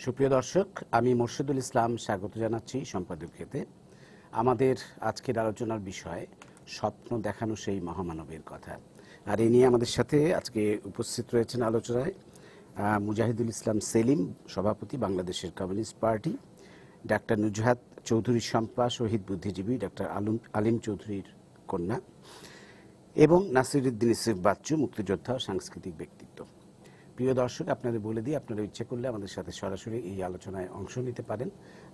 সুপ্রিয় দর্শক, আমি মোর্শেদুল ইসলাম স্বাগত জানাচ্ছি সম্পাদকীয়তে। আমাদের আজকের আলোচনার বিষয় স্বপ্ন দেখানো সেই মহামানবের কথা। আর এ নিয়ে আমাদের সাথে আজকে উপস্থিত রয়েছেন আলোচনায় মুজাহিদুল ইসলাম সেলিম, সভাপতি বাংলাদেশের communist party, doctor Nuzhat Chowdhury Shampa, শহীদ বুদ্ধিজীবী ডাক্তার আলিম চৌধুরীর কন্যা, এবং নাসিরউদ্দিন ইউসুফ বাচ্চু, মুক্তিযোদ্ধা ও সাংস্কৃতিক ব্যক্তিত্ব। প্রিয় দর্শক, আপনাদের বলে দিই, আপনারা ইচ্ছে করলে আমাদের সাথে সরাসরি এই আলোচনায় অংশ নিতে পারেন।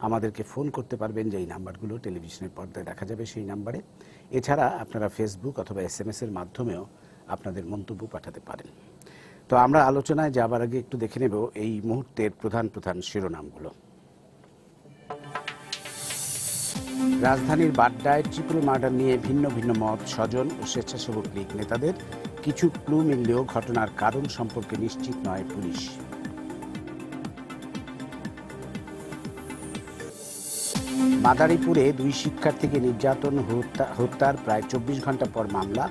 আমাদেরকে ফোন করতে পারবেন, যেই নাম্বারগুলো টেলিভিশনের পর্দায় দেখা যাবে সেই নাম্বারে। এছাড়া আপনারা ফেসবুক অথবা SMS এর মাধ্যমেও আপনাদের মন্তব্য পাঠাতে পারেন। তো আমরা আলোচনায় যাবার আগে একটু দেখে নেব এই মুহূর্তের প্রধান প্রধান শিরোনামগুলো। রাজধানীর বাড্ডায় ট্রিপল মার্ডার নিয়ে ভিন্ন ভিন্ন মত স্বজন ও স্বেচ্ছাসেবক লীগ নেতাদের। কিছু ক্লু মিললেও ঘটনার কারণ সম্পর্কে নিশ্চিত নয় পুলিশ। মাদারীপুরে 2 শিক্ষার্থীকে নির্যাতন হত্যার প্রায় 24 ঘন্টা পর মামলা।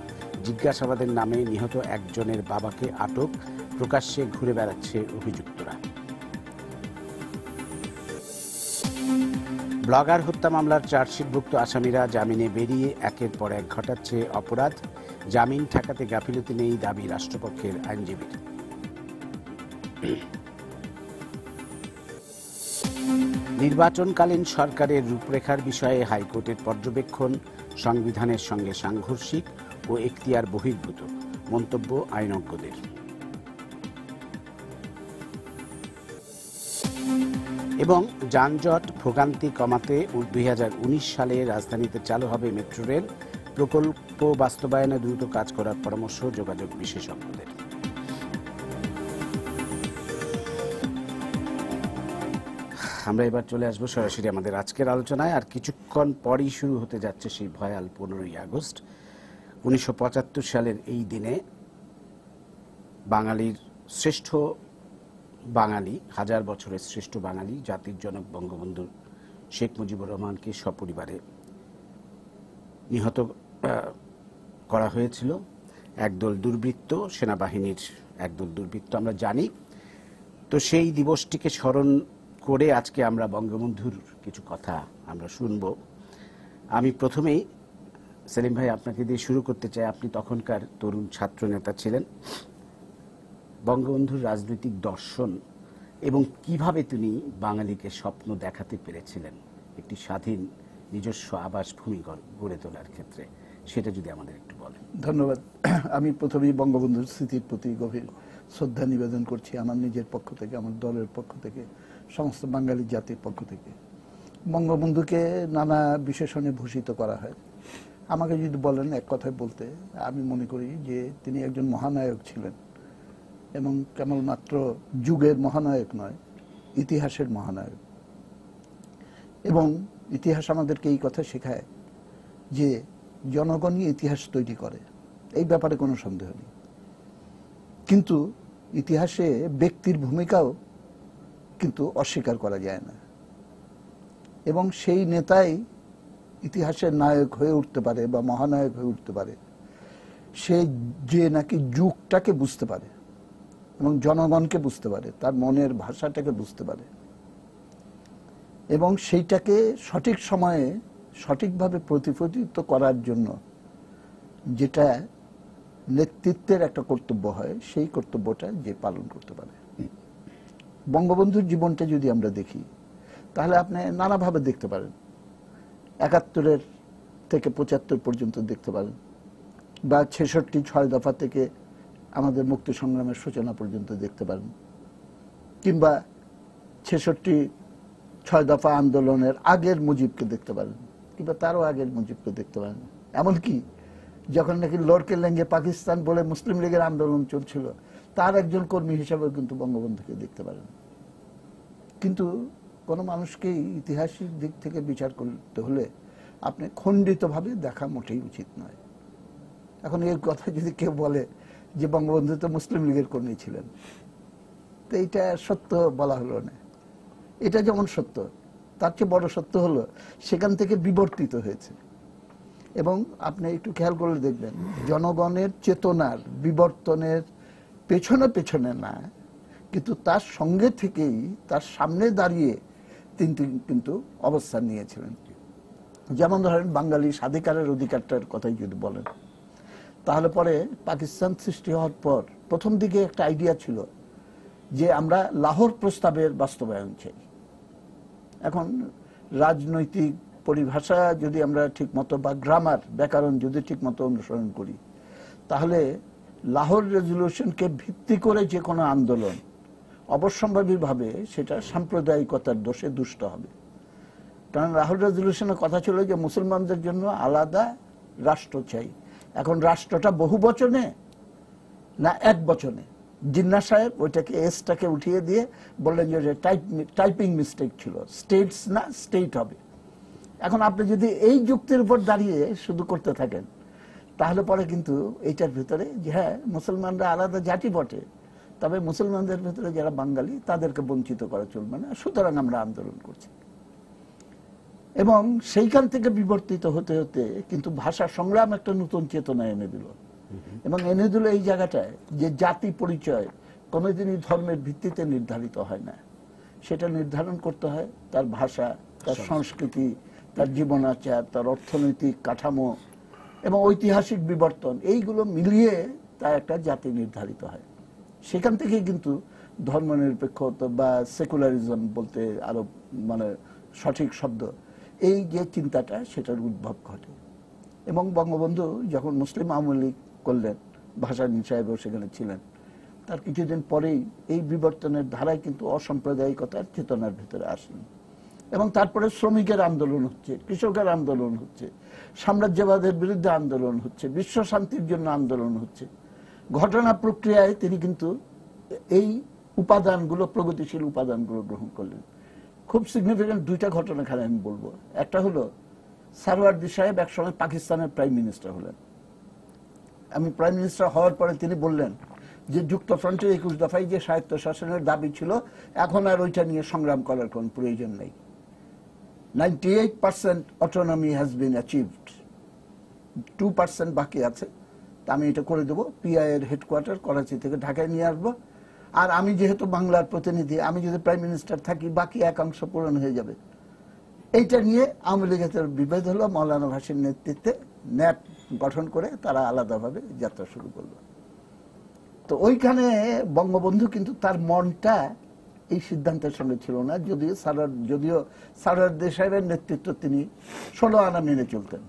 জিজ্ঞাসাবাদের নামে নিহত একজনের বাবাকে আটক, প্রকাশ্যে ঘুরে বেড়াচ্ছে অভিযুক্তরা। ব্লগার হত্যা মামলার চার্জশিটভুক্ত আসামিরা জামিনে বেরিয়ে একের পর এক ঘটাচ্ছে অপরাধ। জামিন ঠেকাতে গাফিলতি নেই দাবি রাষ্ট্রপক্ষের আইনজীবীর। নির্বাচনকালীন সরকারের রূপরেখার বিষয়ে হাইকোর্টের পর্যবেক্ষণ সংবিধানের সঙ্গে সাংঘর্ষিক ও এখতিয়ার বহির্ভূত, মন্তব্য আইনজ্ঞদের। এবং যানজট ভোগান্তি কমাতে 2019 সালে রাজধানীতে চালু হবে মেট্রো রেল। প্রকল্প বাস্তবায়নে দ্রুত কাজ করার পরামর্শ যোগাযোগ বিশেষজ্ঞদের। আমরা এবার চলে আসবো সরাসরি আমাদের আজকের আলোচনায়। আর কিছুক্ষণ পরই শুরু হতে যাচ্ছে সেই ভয়াল 15ই আগস্ট। 1975 সালের এই দিনে বাঙালির শ্রেষ্ঠ বাঙালি, 1000 বছরের শ্রেষ্ঠ বাঙালি, জাতির জনক বঙ্গবন্ধু শেখ মুজিবুর রহমানকে সপরিবারে নিহত করা হয়েছিল একদল দুর্বৃত্ত, সেনাবাহিনীর একদল দুর্বৃত্ত, আমরা জানি। তো সেই দিবসটিকে স্মরণ করে আজকে আমরা বঙ্গবন্ধুর কিছু কথা আমরা শুনব। আমি প্রথমেই সেলিম ভাই আপনাকে দিয়ে শুরু করতে চাই। আপনি তখনকার তরুণ ছাত্র নেতা ছিলেন। বঙ্গবন্ধুর রাজনৈতিক দর্শন এবং কিভাবে তিনি বাঙালিকে স্বপ্ন দেখাতে পেরেছিলেন একটি স্বাধীন নিজস্ব আবাসভূমি গড়ে তোলার ক্ষেত্রে, সেটা যদি আমাদের একটু বলেন। ধন্যবাদ। আমি প্রথমেই বঙ্গবন্ধুর স্মৃতির প্রতি গভীর শ্রদ্ধা নিবেদন করছি, আমার নিজের পক্ষ থেকে, আমার দলের পক্ষ থেকে, সমস্ত বাঙালি জাতির পক্ষ থেকে। বঙ্গবন্ধুকে নানা বিশেষণে ভূষিত করা হয়। আমাকে যদি বলেন এক কথায় বলতে, আমি মনে করি যে তিনি একজন মহানায়ক ছিলেন, এবং কেবলমাত্র যুগের মহানায়ক নয়, ইতিহাসের মহানায়ক। এবং ইতিহাস আমাদেরকে এই কথা শেখায় যে জনগণই ইতিহাস তৈরি করে, এই ব্যাপারে কোনো সন্দেহ নেই। কিন্তু ইতিহাসে ব্যক্তির ভূমিকাও কিন্তু অস্বীকার করা যায় না, এবং সেই নেতাই ইতিহাসের নায়ক হয়ে উঠতে পারে বা মহানায়ক হয়ে উঠতে পারে সে যে নাকি যুগটাকে বুঝতে পারে এবং জনগণকে বুঝতে পারে, তার মনের ভাষাটাকে বুঝতে পারে, এবং সেইটাকে সঠিক সময়ে সঠিকভাবে প্রতিফলিত করার জন্য যেটা নেতৃত্বের একটা কর্তব্য হয়, সেই কর্তব্যটা যে পালন করতে পারে। বঙ্গবন্ধুর জীবনটা যদি আমরা দেখি তাহলে আপনি নানাভাবে দেখতে পারেন। 71 থেকে 75 পর্যন্ত দেখতে পারেন, বা 66 6 দফা থেকে আমাদের মুক্তি সংগ্রামের সূচনা পর্যন্ত দেখতে পারেন, কিংবা 66 6 দফা আন্দোলনের আগের মুজিবকে দেখতে পারেন, কিংবা তারও আগের মুজিবকে দেখতে পারেন। এমনকি যখন নাকি লড়কে লেঙ্গে পাকিস্তান বলে মুসলিম লীগের আন্দোলন চলছিল, তার একজন কর্মী হিসাবে কিন্তু বঙ্গবন্ধুকে দেখতে পারেন। কিন্তু কোনো মানুষকে ইতিহাসিক দিক থেকে বিচার করতে হলে আপনি খণ্ডিতভাবে দেখা মোটেই উচিত নয়। এখন এই কথা যদি কেউ বলে যে বঙ্গবন্ধু তো মুসলিম লীগের কর্মী ছিলেন, তো এইটা সত্য বলা হলো না। এটা যেমন সত্য, তার চেয়ে বড় সত্য হলো সেখান থেকে বিবর্তিত হয়েছে। এবং আপনি একটু খেয়াল করলে দেখবেন, জনগণের চেতনার বিবর্তনের পেছনে পেছনে না, কিন্তু তার সঙ্গে থেকেই তার সামনে দাঁড়িয়ে তিনি কিন্তু অবস্থান নিয়েছিলেন। যেমন ধরেন বাঙালি স্বাধিকারের অধিকারটার কথাই যদি বলেন, তাহলে পরে পাকিস্তান সৃষ্টি হওয়ার পর প্রথম দিকে একটা আইডিয়া ছিল যে আমরা লাহোর প্রস্তাবের বাস্তবায়ন চাই। এখন রাজনৈতিক পরিভাষা যদি আমরা ঠিক মতো বা গ্রামার ব্যাকরণ যদি ঠিক মতো অনুসরণ করি, তাহলে লাহোর রেজলিউশনকে ভিত্তি করে যে কোনো আন্দোলন অবশ্যম্ভাবীভাবে সেটা সাম্প্রদায়িকতার দোষে দুষ্ট হবে। কারণ লাহোর রেজলিউশনের কথা ছিল যে মুসলমানদের জন্য আলাদা রাষ্ট্র চাই। এখন রাষ্ট্রটা বহু বচনে না এক বচনে? জিন্না সাহেব ওইটাকে এসটাকে উঠিয়ে দিয়ে বললেন যে টাইপিং মিস্টেক ছিল, স্টেটস না স্টেট হবে। এখন আপনি যদি এই যুক্তির উপর দাঁড়িয়ে শুধু করতে থাকেন, তাহলে পরে কিন্তু এইটার ভিতরে যে হ্যাঁ মুসলমানরা আলাদা জাতি বটে, তবে মুসলমানদের ভিতরে যারা বাঙালি তাদেরকে বঞ্চিত করা চলবে না, সুতরাং আমরা আন্দোলন করছি। এবং সেইখান থেকে বিবর্তিত হতে হতে কিন্তু ভাষা সংগ্রাম একটা নতুন চেতনা এনে দিল। এবং এনে দিল এই জায়গাটায় যে জাতি পরিচয় কোনোদিনই ধর্মের ভিত্তিতে নির্ধারিত হয় না, সেটা নির্ধারণ করতে হয় তার ভাষা, তার সংস্কৃতি, তার জীবনাচার, তার অর্থনৈতিক কাঠামো এবং ঐতিহাসিক বিবর্তন, এইগুলো মিলিয়ে তার একটা জাতি নির্ধারিত হয়। সেখান থেকেই কিন্তু ধর্মনিরপেক্ষতা বা সেকুলারিজম বলতে আরো মানে সঠিক শব্দ, এই যে চিন্তাটা সেটার উদ্ভব ঘটে। এবং বঙ্গবন্ধু যখন মুসলিম আওয়ামী লীগ করলেন, ভাসানী সাহেবও সেখানে ছিলেন, তার কিছুদিন পরেই এই বিবর্তনের ধারায় কিন্তু অসাম্প্রদায়িকতার চেতনার ভিতরে আসলেন। এবং তারপরে শ্রমিকের আন্দোলন হচ্ছে, কৃষকের আন্দোলন হচ্ছে, সাম্রাজ্যবাদের বিরুদ্ধে আন্দোলন হচ্ছে, বিশ্ব শান্তির জন্য আন্দোলন হচ্ছে। ঘটনা প্রক্রিয়ায় তিনি কিন্তু এই উপাদানগুলো, প্রগতিশীল উপাদানগুলো গ্রহণ করলেন। খুব সিগনিফিকেন্ট দুইটা ঘটনা খালি আমি বলবো। একটা হলো সারওয়ার্দী সাহেব একসময় পাকিস্তানের প্রাইম মিনিস্টার হলেন। আমি প্রাইম মিনিস্টার হওয়ার পরে তিনি বললেন যে যুক্তফ্রন্টের 21 দফায় যে স্বায়ত্তশাসনের দাবি ছিল, এখন আর ওইটা নিয়ে সংগ্রাম করার কোন প্রয়োজন নেই। 98% অটোনমি হ্যাজ বিন অ্যাচিভড, 2% বাকি আছে। তা আমি এটা করে দেবো, পিআই এর হেডকোয়ার্টার করাচি থেকে ঢাকায় নিয়ে আসবো। আর আমি যেহেতু বাংলার প্রতিনিধি, আমি যদি প্রাইম মিনিস্টার থাকি বাকি একাংশ পূরণ হয়ে যাবে। এইটা নিয়ে আওয়ামী লীগের বিভেদ হলো। মৌলানা ভাসির নেতৃত্বে ন্যাপ গঠন করে তারা আলাদাভাবে যাত্রা শুরু করলো। তো ওইখানে বঙ্গবন্ধু কিন্তু তার মনটা এই সিদ্ধান্তের সঙ্গে ছিল না, যদিও সারওয়ার্দী সাহেবের নেতৃত্ব তিনি 16 আনা মেনে চলতেন।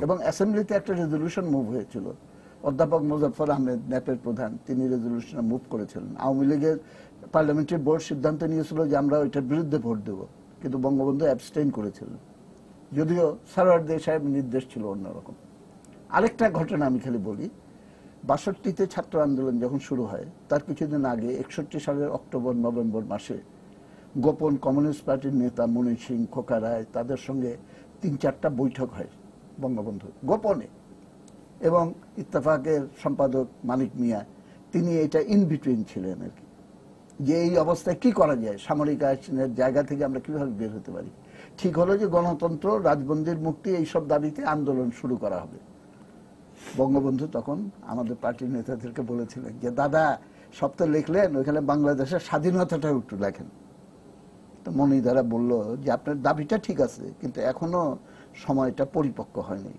এবং অ্যাসেম্বলিতে একটা রেজলিউশন মুভ হয়েছিল, অধ্যাপক মুজাফফর আহমেদ ন্যাপের প্রধান, তিনি রেজলিউশনে মুভ করেছিলেন। আওয়ামী লীগের পার্লামেন্টারি বোর্ড সিদ্ধান্ত নিয়েছিল যে আমরা ওইটার বিরুদ্ধে ভোট দেব, কিন্তু বঙ্গবন্ধু অ্যাবস্টেইন করেছিলেন, যদিও সারওয়ার্দী সাহেব নির্দেশ ছিল অন্যরকম। আরেকটা ঘটনা আমি খালি বলি, 62তে ছাত্র আন্দোলন যখন শুরু হয় তার কিছুদিন আগে 61 সালের অক্টোবর নভেম্বর মাসে গোপন কমিউনিস্ট পার্টির নেতা মনির সিং, খোকা রায়, তাদের সঙ্গে 3-4টা বৈঠক হয় বঙ্গবন্ধু গোপনে। এবং ইত্তেফাকের সম্পাদক মানিক মিয়া, তিনি এটা ইন বিটুইন ছিলেন আর কি, যে এই অবস্থায় কি করা যায়, সামরিক আইনের জায়গা থেকে আমরা কিভাবে বের হতে পারি। ঠিক হলো যে গণতন্ত্র, রাজবন্দির মুক্তি, এইসব দাবিতে আন্দোলন শুরু করা হবে। বঙ্গবন্ধু তখন আমাদের পার্টির নেতাদেরকে বলেছিলেন যে দাদা সব তো লিখলেন, ওইখানে বাংলাদেশের স্বাধীনতাটাও একটু লেখেন। তো মনিদারা বলল যে আপনার দাবিটা ঠিক আছে, কিন্তু এখনো সময়টা পরিপক্ক হয়নি,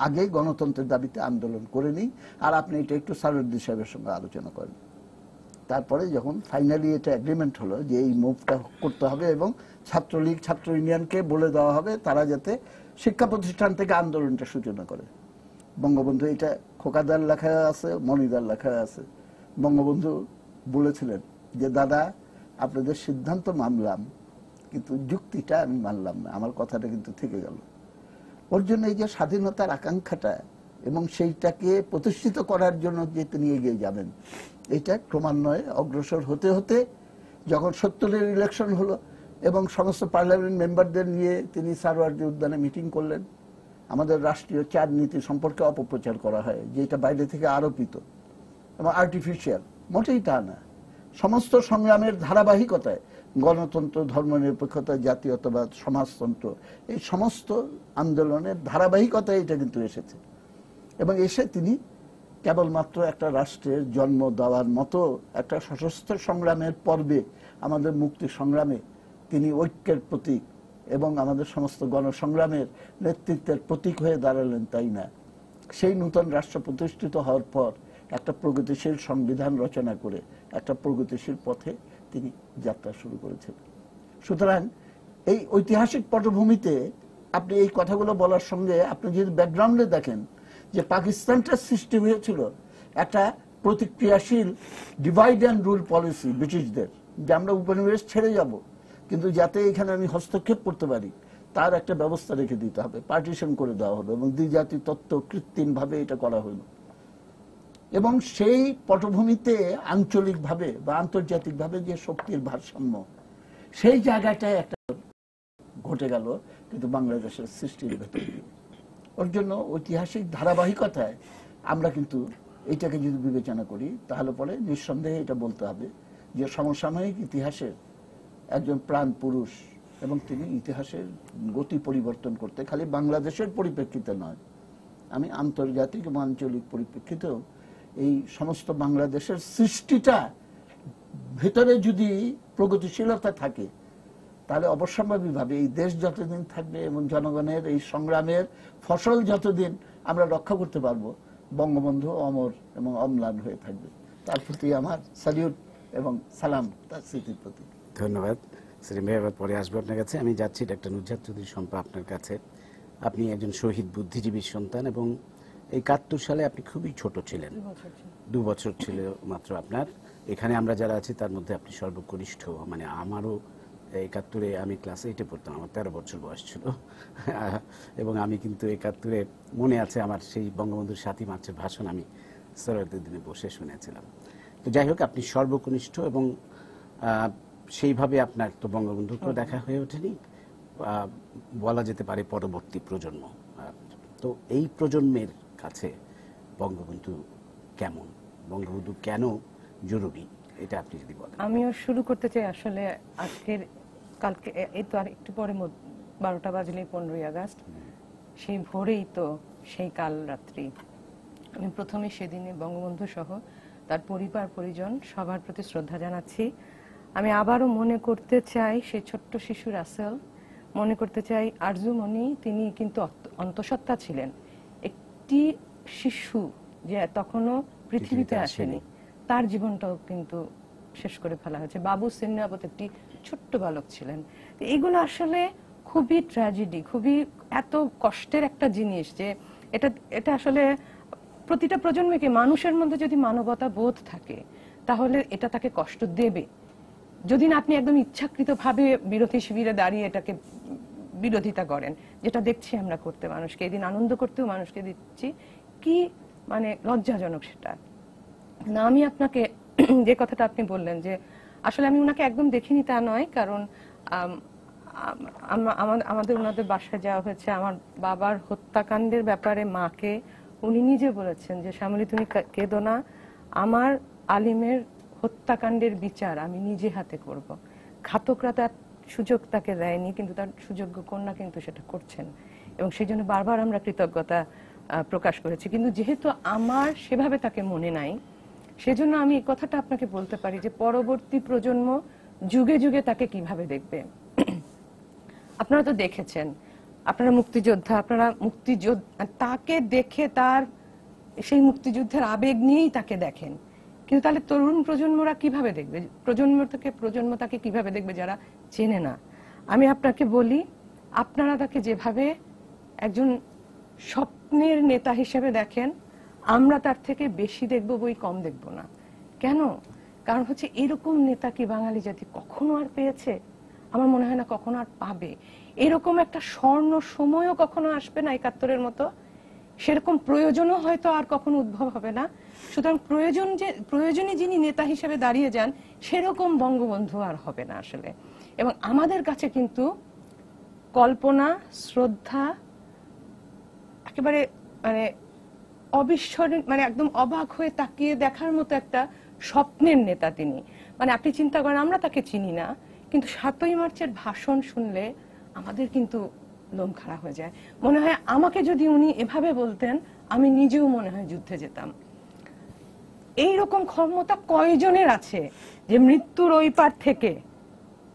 আগে গণতন্ত্রের দাবিতে আন্দোলন করে নিই, আর আপনি এটা একটু সারওয়ার্দী সাহেবের সঙ্গে আলোচনা করেন। তারপরে যখন ফাইনালি এটা এগ্রিমেন্ট হলো যে এই মুভটা করতে হবে এবং ছাত্রলীগ, ছাত্র ইউনিয়নকে বলে দেওয়া হবে তারা যাতে শিক্ষা প্রতিষ্ঠান থেকে আন্দোলনটা সূচনা করে। বঙ্গবন্ধু, এটা খোকাদার লেখা আছে, মনিদার লেখা আছে, বঙ্গবন্ধু বলেছিলেন যে দাদা আপনাদের সিদ্ধান্ত মানলাম, কিন্তু যুক্তিটা আমি মানলাম না, আমার কথাটা কিন্তু থেকে গেল। ওর জন্য এই যে স্বাধীনতার আকাঙ্ক্ষাটা এবং সেইটাকে প্রতিষ্ঠিত করার জন্য যে তিনি এগিয়ে যাবেন, এটা ক্রমান্বয়ে অগ্রসর হতে হতে যখন 70-এর ইলেকশন হলো এবং সমস্ত পার্লামেন্ট মেম্বারদের নিয়ে তিনি সারওয়ার্দী উদ্যানে মিটিং করলেন। আমাদের রাষ্ট্রীয় চার নীতি সম্পর্কে অপপ্রচার করা হয় যে এটা বাইরে থেকে আরোপিত এবং আর্টিফিশিয়াল, মোটেই তা না। সমস্ত সংগ্রামের ধারাবাহিকতায় গণতন্ত্র, ধর্মনিরপেক্ষতা, জাতীয়তাবাদ, সমাজতন্ত্র, এই সমস্ত আন্দোলনের ধারাবাহিকতায় এটা কিন্তু এসেছে। এবং এসে তিনি কেবলমাত্র একটা রাষ্ট্রের জন্ম দেওয়ার মতো একটা সশস্ত্র সংগ্রামের পর্বে, আমাদের মুক্তি সংগ্রামে তিনি ঐক্যের প্রতীক এবং আমাদের সমস্ত গণসংগ্রামের নেতৃত্বের প্রতীক হয়ে দাঁড়ালেন, তাই না? সেই নূতন রাষ্ট্র প্রতিষ্ঠিত হওয়ার পর একটা প্রগতিশীল সংবিধান রচনা করে একটা প্রগতিশীল পথে তিনি যাত্রা শুরু করেছেন। সুতরাং এই ঐতিহাসিক পটভূমিতে আপনি এই কথাগুলো বলার সঙ্গে আপনি যদি ব্যাকগ্রাউন্ডে দেখেন যে পাকিস্তানটা সৃষ্টি হয়েছিল একটা প্রতিক্রিয়াশীল ডিভাইড অ্যান্ড রুল পলিসি ব্রিটিশদের, যে আমরা উপনিবেশ ছেড়ে যাব কিন্তু যাতে এখানে আমি হস্তক্ষেপ করতে পারি তার একটা ব্যবস্থা রেখে দিতে হবে, পার্টিশন করে দেওয়া হলো এবং দ্বিজাতি তত্ত্ব কৃত্রিমভাবে এটা করা হলো। এবং সেই পটভূমিতে আঞ্চলিকভাবে বা আন্তর্জাতিকভাবে যে শক্তির ভারসাম্য, সেই জায়গাটায় একটা ঘটে গেল কিন্তু বাংলাদেশের সৃষ্টির ভেতর দিয়ে। ওর জন্য ঐতিহাসিক ধারাবাহিকতায় আমরা কিন্তু এইটাকে যদি বিবেচনা করি তাহলে পরে নিঃসন্দেহে এটা বলতে হবে যে সমসাময়িক ইতিহাসের একজন প্রাণ পুরুষ, এবং তিনি ইতিহাসের গতি পরিবর্তন করতে খালি বাংলাদেশের পরিপ্রেক্ষিতে নয়, আমি আন্তর্জাতিক এবং আঞ্চলিক পরিপ্রেক্ষিতেও এই সমস্ত বাংলাদেশের সৃষ্টিটা ভেতরে যদি প্রগতিশীলতা থাকে তাহলে অবশ্যম্ভাবীভাবে এই দেশ যতদিন থাকবে এবং জনগণের এই সংগ্রামের ফসল যতদিন আমরা রক্ষা করতে পারবো, বঙ্গবন্ধু অমর এবং অম্লান হয়ে থাকবে। তার প্রতি আমার স্যালিউট এবং সালাম তার স্মৃতির প্রতি। ধন্যবাদ সেলিম ভাই, আবার পরে আসবো আপনার কাছে। আমি যাচ্ছি ডক্টর নুসরাত চৌধুরী শম্পা আপনার কাছে। আপনি একজন শহীদ বুদ্ধিজীবীর সন্তান এবং এই ৭১ সালে আপনি খুবই ছোট ছিলেন, 2 বছর ছিল মাত্র আপনার। এখানে আমরা যারা আছি তার মধ্যে আপনি সর্বকনিষ্ঠ, মানে আমারও ৭১-এ আমি ক্লাস 8-এ পড়তাম, আমার 13 বছর বয়স ছিল এবং আমি কিন্তু ৭১-এ মনে আছে আমার সেই বঙ্গবন্ধুর ৭ই মার্চের ভাষণ আমি সরোয়ারদের দিনে বসে শুনেছিলাম। তো যাই হোক, আপনি সর্বকনিষ্ঠ এবং সেইভাবে আপনার তো বঙ্গবন্ধুকেও দেখা হয়ে ওঠেনি, বলা যেতে পারে পরবর্তী প্রজন্ম। তো এই প্রজন্মের কাছে বঙ্গবন্ধু কেমন, বঙ্গবন্ধু কেন জরুরি, এটা আপনি যদি বলেন। আমিও শুরু করতে চাই আসলে আজকের, কালকে এই তো আর একটু পরে 12টা বাজলে 15ই আগস্ট, সেই ভোরেই তো সেই কাল রাত্রি। আমি প্রথমে সেদিনে বঙ্গবন্ধু সহ তার পরিবার পরিজন সবার প্রতি শ্রদ্ধা জানাচ্ছি। আমি আবারও মনে করতে চাই সেই ছোট্ট শিশু রাসেল, মনে করতে চাই আরজুমণি, তিনি কিন্তু অন্তঃসত্ত্বা ছিলেন, একটি শিশু যে তখনও পৃথিবীতে আসেনি, তার জীবনটাও কিন্তু শেষ করে ফেলা হয়েছে। বাবু সেনাপত একটি ছোট্ট বালক ছিলেন। এগুলো আসলে খুবই ট্র্যাজেডি, খুবই এত কষ্টের একটা জিনিস যে এটা আসলে প্রতিটা প্রজন্মকে, মানুষের মধ্যে যদি মানবতা বোধ থাকে তাহলে এটা তাকে কষ্ট দেবে। যদি না আপনি একদম ইচ্ছাকৃতভাবে বিরোধী শিবিরে দাঁড়িয়ে এটাকে বিরোধিতা করেন, যেটা দেখছি আমরা করতে, মানুষকে এদিন আনন্দ করতেও মানুষকে দিচ্ছি, কি মানে লজ্জাজনক সেটা না। আমি আপনাকে যে কথাটা আপনি বললেন যে আসলে আমি ওনাকে একদম দেখিনি তা নয়, কারণ আমাদের ওনাদের বাসায় যাওয়া হয়েছে। আমার বাবার হত্যাকাণ্ডের ব্যাপারে মাকে উনি নিজে বলেছেন যে শ্যামলী তুমি কেঁদো না, আমার আলিমের হত্যাকাণ্ডের বিচার আমি নিজে হাতে করব। ঘাতকরা তার সুযোগ তাকে দেয়নি, কিন্তু তার সুযোগ্য কন্যা কিন্তু সেটা করছেন এবং সেই জন্য বারবার আমরা কৃতজ্ঞতা প্রকাশ করেছি। কিন্তু যেহেতু আমার সেভাবে তাকে মনে নাই, সেজন্য আমি এই কথাটা আপনাকে বলতে পারি যে পরবর্তী প্রজন্ম যুগে যুগে তাকে কিভাবে দেখবে। আপনারা তো দেখেছেন, আপনারা মুক্তিযোদ্ধা, আপনারা মুক্তিযোদ্ধা, তাকে দেখে তার সেই মুক্তিযুদ্ধের আবেগ নিয়েই তাকে দেখেন, কিন্তু তাহলে তরুণ প্রজন্মরা কিভাবে দেখবে, প্রজন্ম তাকে কিভাবে দেখবে যারা চেনে না। আমি আপনাকে বলি, আপনারা তাকে যেভাবে একজন স্বপ্নের নেতা হিসেবে দেখেন, আমরা তার থেকে বেশি দেখব, বই কম দেখব না। কেন? কারণ হচ্ছে এরকম নেতা কি বাঙালি জাতি কখনো আর পেয়েছে? আমার মনে হয় না কখনো আর পাবে। এরকম একটা স্বর্ণ সময়ও কখনো আসবে না ৭১-এর মতো, সেরকম প্রয়োজনও হয়তো আর কখনো উদ্ভব হবে না। সুতরাং প্রয়োজনে যিনি নেতা হিসেবে দাঁড়িয়ে যান সেরকম বঙ্গবন্ধু আর হবে না আসলে। এবং আমাদের কাছে কিন্তু কল্পনা, শ্রদ্ধা, একেবারে মানে অবিস্মরণীয়, মানে একদম অবাক হয়ে তাকিয়ে দেখার মতো একটা স্বপ্নের নেতা তিনি। মানে আপনি চিন্তা করেন, আমরা তাকে চিনি না, কিন্তু ৭ই মার্চের ভাষণ শুনলে আমাদের কিন্তু লোম খাড়া হয়ে যায়। মনে হয় আমাকে যদি উনি এভাবে বলতেন, আমি নিজেও মনে হয় যুদ্ধে যেতাম। এইরকম ক্ষমতা কয়জনের আছে যে মৃত্যুর ওই পার থেকে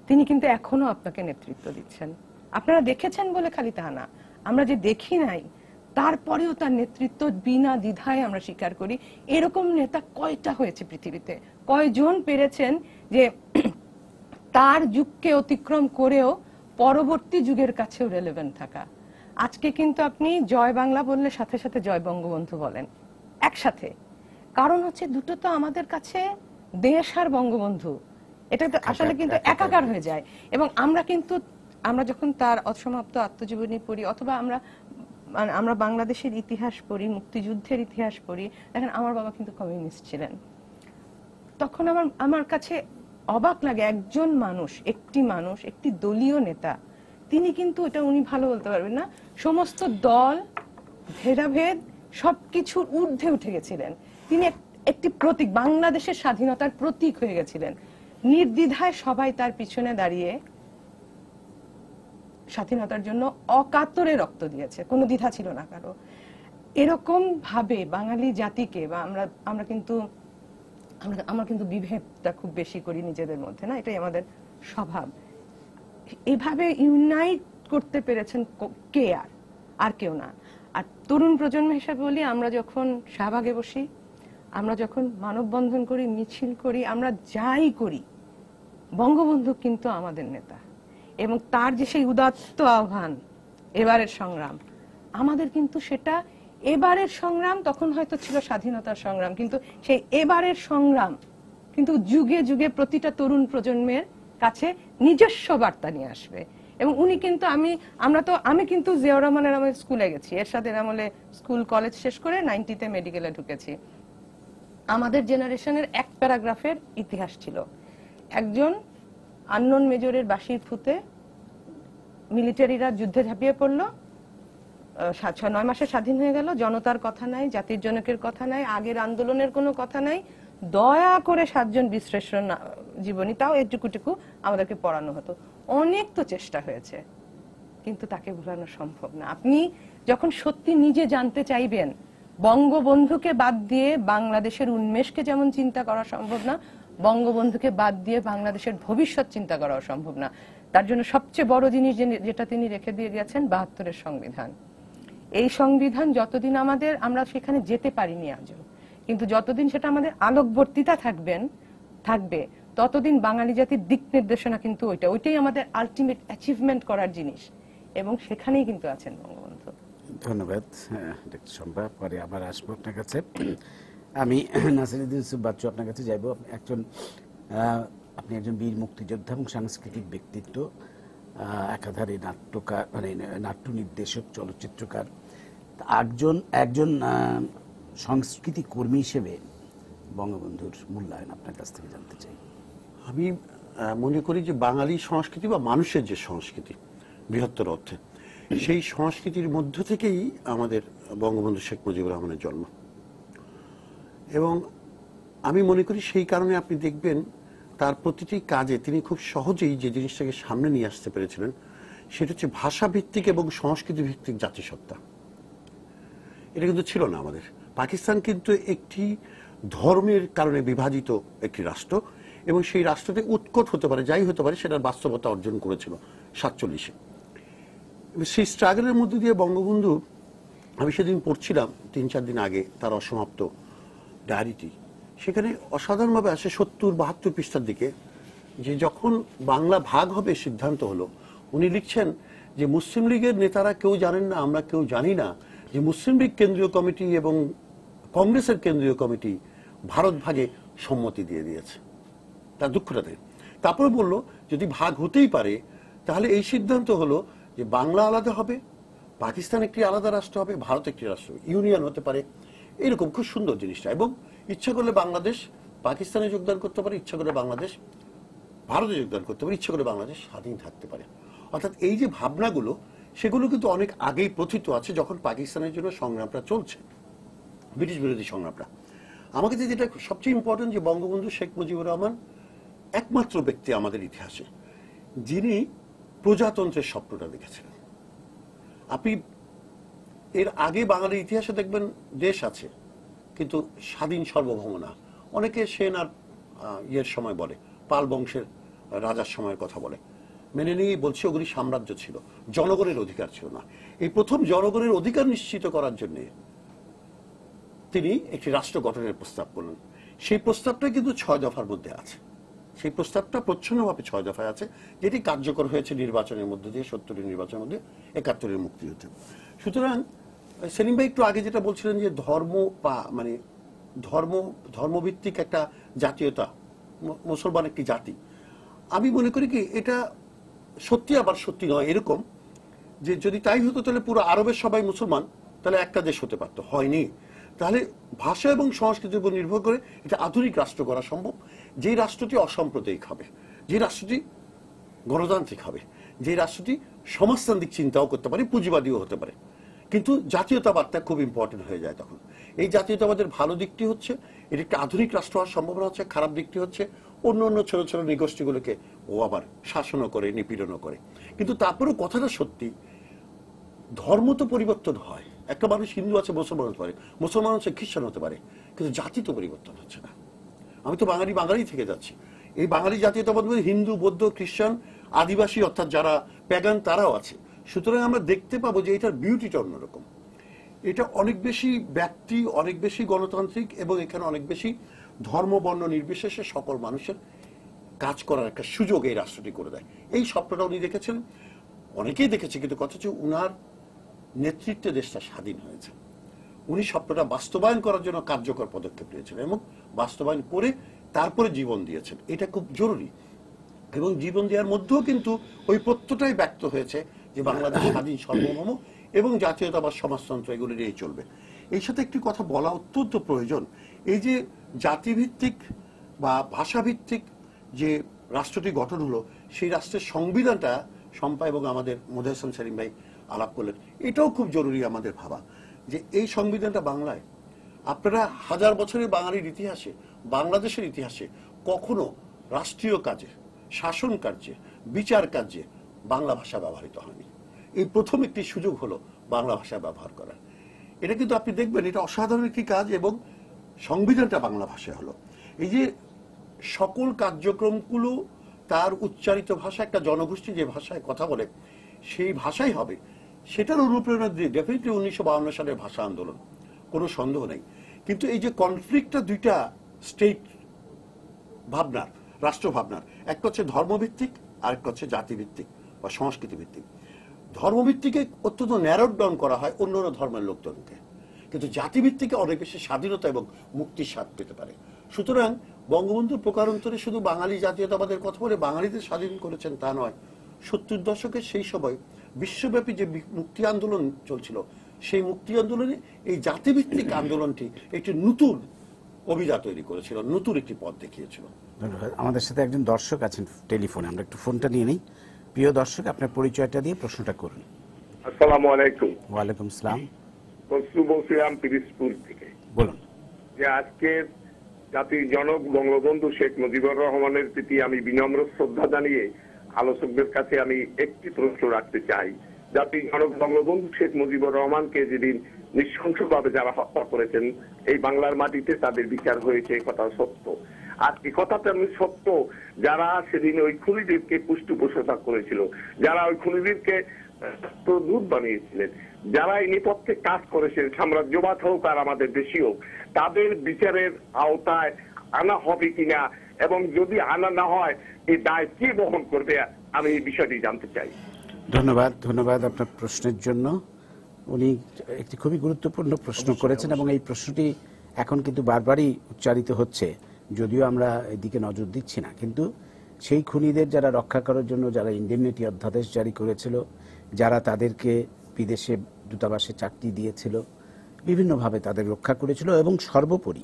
তিনি কিন্তু এখনো আপনাকে নেতৃত্ব দিচ্ছেন? আপনারা দেখেছেন বলে খালি তা না, আমরা যে দেখি নাই তারপরেও তার নেতৃত্ব বিনা দ্বিধায় আমরা স্বীকার করি। এরকম নেতা কয়টা হয়েছে পৃথিবীতে? কয়জন পেরেছেন যে তার যুগকে অতিক্রম করেও পরবর্তী যুগের কাছেও রেলেভেন্ট থাকা? আজকে কিন্তু আপনি জয় বাংলা বললে সাথে সাথে জয় বঙ্গবন্ধু বলেন একসাথে, কারণ হচ্ছে দুটো তো আমাদের কাছে দেশ আর বঙ্গবন্ধু, এটা তো আসলে কিন্তু একাকার হয়ে যায়। এবং আমরা যখন তার অসমাপ্ত আত্মজীবনী পড়ি অথবা আমরা বাংলাদেশের ইতিহাস পড়ি, মুক্তিযুদ্ধের ইতিহাস পড়ি, দেখেন আমার বাবা কিন্তু কমিউনিস্ট ছিলেন। তখন আমার কাছে অবাক লাগে, একজন মানুষ, একটি দলীয় নেতা, তিনি কিন্তু এটা উনি ভালো বলতে পারবেন না, সমস্ত দল ভেদাভেদ সবকিছুর ঊর্ধ্বে উঠে গেছিলেন। তিনি একটি প্রতীক, বাংলাদেশের স্বাধীনতার প্রতীক হয়ে গেছিলেন। নির্দ্বিধায় সবাই তার পিছনে দাঁড়িয়ে স্বাধীনতার জন্য অকাতরে রক্ত দিয়েছে, কোনো দ্বিধা ছিল না কারো। এরকম ভাবে বাঙালি জাতিকে, বা আমরা কিন্তু বিভেদটা খুব বেশি করি নিজেদের মধ্যে, না, এটাই আমাদের স্বভাব। এভাবে ইউনাইট করতে পেরেছেন কে? আর কেউ না। আর তরুণ প্রজন্ম হিসাবে বলি, আমরা যখন শাহবাগে বসি, আমরা যখন মানববন্ধন করি, মিছিল করি, আমরা যাই করি, বঙ্গবন্ধু কিন্তু আমাদের নেতা। এবং তার যে সেই উদাত্ত আহ্বান, এবারের সংগ্রাম, আমাদের কিন্তু সেটা এবারের সংগ্রাম তখন হয়তো ছিল স্বাধীনতার সংগ্রাম, কিন্তু সেই এবারের সংগ্রাম কিন্তু যুগে যুগে প্রতিটা তরুণ প্রজন্মের কাছে নিজস্ব বার্তা নিয়ে আসবে। এবং উনি কিন্তু আমি কিন্তু জিয়াউর রহমানের আমলে স্কুলে গেছি, এরশাদের আমলে স্কুল কলেজ শেষ করে 90-তে মেডিকেলে ঢুকেছি। আমাদের জেনারেশনের এক প্যারাগ্রাফের ইতিহাস ছিল, একজন আননোন মেজরের বাঁশির ফুতে মিলিটারিরা যুদ্ধে ঝাঁপিয়ে পড়লো, 9 মাসে স্বাধীন হয়ে গেল, জনতার কথা নাই, জাতির জনকের কথা নাই, আগের আন্দোলনের কোনো কথা নাই, দয়া করে 7 জন বিশ্রেষ্ঠ জীবনী, তাও এটুকুটুকু আমাদেরকে পড়ানো হতো। অনেক তো চেষ্টা হয়েছে, কিন্তু তাকে ভুলানো সম্ভব না। আপনি যখন সত্যি নিজে জানতে চাইবেন, বঙ্গবন্ধুকে বাদ দিয়ে বাংলাদেশের উন্মেষকে যেমন চিন্তা করা সম্ভব না, বঙ্গবন্ধুকে বাদ দিয়ে বাংলাদেশের ভবিষ্যৎ চিন্তা করা সম্ভব না। তার জন্য সবচেয়ে বড় জিনিস যেটা তিনি রেখে দিয়ে গেছেন, 72-এর সংবিধান। এই সংবিধান যতদিন আমরা সেখানে যেতে পারিনি আজও, কিন্তু যতদিন সেটা আমাদের আলোকবর্তিতা থাকবে, ততদিন বাঙালি জাতির দিক নির্দেশনা কিন্তু ওইটাই আমাদের আলটিমেট অ্যাচিভমেন্ট করার জিনিস, এবং সেখানেই কিন্তু আছেন বঙ্গবন্ধু। ধন্যবাদ ডক্টর শম্পা, পরে আবার আসবো আপনার কাছে। আমি নাসিরউদ্দিন ইউসুফ বাচ্চু আপনার কাছে যাইব। আপনি একজন বীর মুক্তিযোদ্ধা এবং সাংস্কৃতিক ব্যক্তিত্ব, একাধারে নাট্যকার, মানে নাট্য নির্দেশক, চলচ্চিত্রকার। একজন সংস্কৃতি কর্মী হিসেবে বঙ্গবন্ধুর মূল্যায়ন আপনার কাছ থেকে জানতে চাই। আমি মনে করি যে বাঙালি সংস্কৃতি বা মানুষের যে সংস্কৃতি বৃহত্তর অর্থে, সেই সংস্কৃতির মধ্য থেকেই আমাদের বঙ্গবন্ধু শেখ মুজিবুর রহমানের জন্ম। এবং আমি মনে করি সেই কারণে আপনি দেখবেন তার প্রতিটি কাজে তিনি খুব সহজেই যে জিনিসটাকে সামনে নিয়ে আসতে পেরেছিলেন, সেটা হচ্ছে ভাষাভিত্তিক এবং সংস্কৃতি ভিত্তিক জাতিসত্তা। এটা কিন্তু ছিল না আমাদের। পাকিস্তান কিন্তু একটি ধর্মের কারণে বিভাজিত একটি রাষ্ট্র, এবং সেই রাষ্ট্রতে উৎকট হতে পারে, যাই হতে পারে, সেটার বাস্তবতা অর্জন করেছিল 47-এ। সেই স্ট্রাগলের মধ্যে দিয়ে বঙ্গবন্ধু, আমি সেদিন পড়ছিলাম 3-4 দিন আগে তার অসমাপ্ত ডায়েরিটি, সেখানে অসাধারণভাবে আসে 70-72 পৃষ্ঠার দিকে, যে যখন বাংলা ভাগ হবে সিদ্ধান্ত হলো, উনি লিখছেন যে মুসলিম লীগের নেতারা কেউ জানেন না, আমরা কেউ জানি না যে মুসলিম লীগ কেন্দ্রীয় কমিটি এবং কংগ্রেসের কেন্দ্রীয় কমিটি ভারত ভাগে সম্মতি দিয়ে দিয়েছে। তার দুঃখটা দেয়। তারপরে বলল, যদি ভাগ হতেই পারে তাহলে এই সিদ্ধান্ত হলো যে বাংলা আলাদা হবে, পাকিস্তান একটি আলাদা রাষ্ট্র হবে, ভারত একটি রাষ্ট্র, ইউনিয়ন হতে পারে। এরকম খুব সুন্দর জিনিসটা। এবং ইচ্ছা করলে বাংলাদেশ পাকিস্তানে যোগদান করতে পারে, ইচ্ছা করলে বাংলাদেশ ভারতে যোগদান করতে পারে, ইচ্ছা করে বাংলাদেশ স্বাধীন থাকতে পারে। অর্থাৎ এই যে ভাবনাগুলো, সেগুলো কিন্তু অনেক আগেই প্রথিত আছে, যখন পাকিস্তানের জন্য সংগ্রামটা চলছে, ব্রিটিশ বিরোধী সংগ্রামটা। আমাকে যেটা সবচেয়ে ইম্পর্টেন্ট, যে বঙ্গবন্ধু শেখ মুজিবুর রহমান একমাত্র ব্যক্তি আমাদের ইতিহাসে যিনি প্রজাতন্ত্রের স্বপ্নটা দেখেছিলেন। আপনি এর আগে বাঙালির ইতিহাসে দেখবেন দেশ আছে, কিন্তু স্বাধীন সার্বভৌম না, অনেকে সেন আর ইয়ের সময় বলে, পাল বংশের রাজার সময়ের কথা বলে, মেনে নিয়ে বলছে ওগুলি সাম্রাজ্য ছিল, জনগণের অধিকার ছিল না। এই প্রথম জনগণের অধিকার নিশ্চিত করার জন্য তিনি একটি রাষ্ট্র গঠনের প্রস্তাব করলেন। সেই প্রস্তাবটা কিন্তু 6 দফার মধ্যে আছে। সেই প্রস্তাবটা প্রচ্ছন্নভাবে 6 দফায় আছে, যেটি কার্যকর হয়েছে নির্বাচনের মধ্যে দিয়ে, 70 নির্বাচনের মধ্যে, 71 মুক্তিযুদ্ধে। সুতরাং সেলিম ভাই একটু আগে যেটা বলছিলেন যে মানে ধর্মভিত্তিক একটা জাতীয়তা, মুসলমান একটি জাতি, আমি মনে করি কি এটা সত্যি আবার সত্যি নয়। এরকম যে যদি তাই হতো তাহলে পুরো আরবের সবাই মুসলমান, তাহলে একটা দেশ হতে পারতো, হয়নি। তাহলে ভাষা এবং সংস্কৃতির উপর নির্ভর করে এটা আধুনিক রাষ্ট্র করা সম্ভব, যে রাষ্ট্রটি অসাম্প্রদায়িক হবে, যে রাষ্ট্রটি গণতান্ত্রিক হবে, যে রাষ্ট্রটি সমাজতান্ত্রিক চিন্তাও করতে পারে, পুঁজিবাদীও হতে পারে। কিন্তু জাতীয়তাবাদটা খুব ইম্পর্টেন্ট হয়ে যায় তখন। এই জাতীয়তাবাদের ভালো দিকটি হচ্ছে এটি একটা আধুনিক রাষ্ট্র হওয়ার সম্ভাবনা হচ্ছে, খারাপ দিকটি হচ্ছে অন্য অন্য ছোট ছোট নিগোষ্ঠীগুলোকে ও আবার শাসনও করে, নিপীড়নও করে। কিন্তু তারপরেও কথাটা সত্যি, ধর্ম তো পরিবর্তন হয়। একটা মানুষ হিন্দু আছে, মুসলমান হতে পারে, মুসলমান হচ্ছে খ্রিস্টান হতে পারে, কিন্তু জাতি তো পরিবর্তন হচ্ছে না। আমি তো বাঙালি থেকে যাচ্ছি। এই বাঙালি জাতীয়তাবাদ হিন্দু, বৌদ্ধ, খ্রিস্টান, আদিবাসী অর্থাৎ যারা প্যাগান তারাও আছে। সুতরাং আমরা দেখতে পাবো যে এটার বিউটিটা অন্যরকম। এটা অনেক বেশি ব্যক্তি, অনেক বেশি গণতান্ত্রিক, এবং এখানে অনেক বেশি ধর্ম বর্ণ নির্বিশেষে সকল মানুষের কাজ করার একটা সুযোগ এই রাষ্ট্রটি করে দেয়। এই স্বপ্নটা উনি দেখেছেন, অনেকেই দেখেছে, কিন্তু কথা হচ্ছে উনার নেতৃত্বে দেশটা স্বাধীন হয়েছে। উনি স্বপ্নটা বাস্তবায়ন করার জন্য কার্যকর পদক্ষেপ নিয়েছিলেন এবং বাস্তবায়ন করে তারপরে জীবন দিয়েছেন। এটা খুব জরুরি। এবং জীবন দেওয়ার মধ্যেও কিন্তু ওই প্রত্যয়টাই ব্যক্ত হয়েছে যে বাংলাদেশ স্বাধীন, সার্বভৌম এবং জাতীয়তাবাদ সমাজতন্ত্র এগুলি নিয়েই চলবে। এই সাথে একটি কথা বলা অত্যন্ত প্রয়োজন। এই যে জাতিভিত্তিক বা ভাষাভিত্তিক যে রাষ্ট্রটি গঠন হলো, সেই রাষ্ট্রের সংবিধানটা শম্পা এবং আমাদের মোজাহিদ হোসেন সেলিম ভাই আলাপ করলেন, এটাও খুব জরুরি আমাদের ভাবা যে এই সংবিধানটা বাংলায়। আপনারা হাজার বছরের বাঙালির ইতিহাসে, বাংলাদেশের ইতিহাসে কখনো রাষ্ট্রীয় কাজে, শাসন কার্যে, বিচার কার্যে বাংলা ভাষা ব্যবহৃত হয়নি। এই প্রথম একটি সুযোগ হলো বাংলা ভাষা ব্যবহার করার। এটা কিন্তু আপনি দেখবেন এটা অসাধারণ একটি কাজ, এবং সংবিধানটা বাংলা ভাষায় হলো। এই যে সকল কার্যক্রমগুলো তার উচ্চারিত ভাষা, একটা জনগোষ্ঠী যে ভাষায় কথা বলে সেই ভাষাই হবে, সেটার অনুপ্রেরণা দিয়ে ডেফিনেটলি 1952 সালের ভাষা আন্দোলন, কোনো সন্দেহ নেই। কিন্তু এই যে কনফ্লিক্টটা দুইটা স্টেট ভাবনার, রাষ্ট্র ভাবনার, একটা হচ্ছে ধর্মভিত্তিক আর একটা হচ্ছে জাতিভিত্তিক বা সংস্কৃতি ভিত্তিক। ধর্মভিত্তিকে অত্যন্ত ন্যারোড ডাউন করা হয় অন্য অন্য ধর্মের লোকজনকে, কিন্তু জাতিভিত্তিকে অনেক বেশি স্বাধীনতা এবং মুক্তির স্বাদ পেতে পারে। সুতরাং বঙ্গবন্ধুর প্রকারান্তরে শুধু বাঙালি জাতীয়তাবাদের কথা বলে বাঙালিদের স্বাধীন করেছেন তা নয়, 70 দশকের সেই সময় বিশ্বব্যাপী যে মুক্তি আন্দোলন চলছিল, সেই মুক্তি আন্দোলনে এই জাতিভিত্তিক আন্দোলনটি একটি নতুন অভিজা তৈরি করেছিল, নতুন একটি পথ দেখিয়েছিল। আমাদের সাথে একজন দর্শক আছেন টেলিফোনে, আমরা একটু ফোনটা নিয়ে নিই। প্রিয় দর্শক, আপনার পরিচয়টা দিয়ে প্রশ্নটা করুন। আসসালামু আলাইকুম। ওয়ালাইকুম সালাম। বলছিলাম পিরিজপুর থেকে। বলুন। যে আজকে জাতির জনক বঙ্গবন্ধু শেখ মুজিবুর রহমানের প্রতি আমি বিনম্র শ্রদ্ধা জানিয়ে আলোচকদের কাছে আমি একটি প্রশ্ন রাখতে চাই। জাতির জনক বঙ্গবন্ধু শেখ মুজিবুর রহমানকে যেদিন নৃশংসভাবে যারা হত্যা করেছেন এই বাংলার মাটিতে, তাদের বিচার হয়েছে, কথা সত্য। আর এই কথাটা আমি সত্য, যারা সেদিন ওই খুনিদেরকে পৃষ্ঠপোষকতা করেছিল, যারা ওই খুনিদেরকে দুধ বানিয়েছিলেন, যারা এই নেপথ্যে কাজ করেছেন, সাম্রাজ্যবাদ হোক আর আমাদের দেশি হোক, তাদের বিচারের আওতায় আনা হবে কিনা, এবং যদি আনা না হয় এই দায় কে বহন করবে, আমি এই বিষয়টি জানতে চাই। ধন্যবাদ আপনার প্রশ্নের জন্য। উনি একটি খুবই গুরুত্বপূর্ণ প্রশ্ন করেছেন, এবং এই প্রশ্নটি এখন কিন্তু বারবারই উচ্চারিত হচ্ছে, যদিও আমরা এদিকে নজর দিচ্ছি না। কিন্তু সেই খুনিদের যারা রক্ষা করার জন্য যারা ইন্ডেমনিটি অধ্যাদেশ জারি করেছিল, যারা তাদেরকে বিদেশে দূতাবাসে চাকরি দিয়েছিল, বিভিন্নভাবে তাদের রক্ষা করেছিল, এবং সর্বোপরি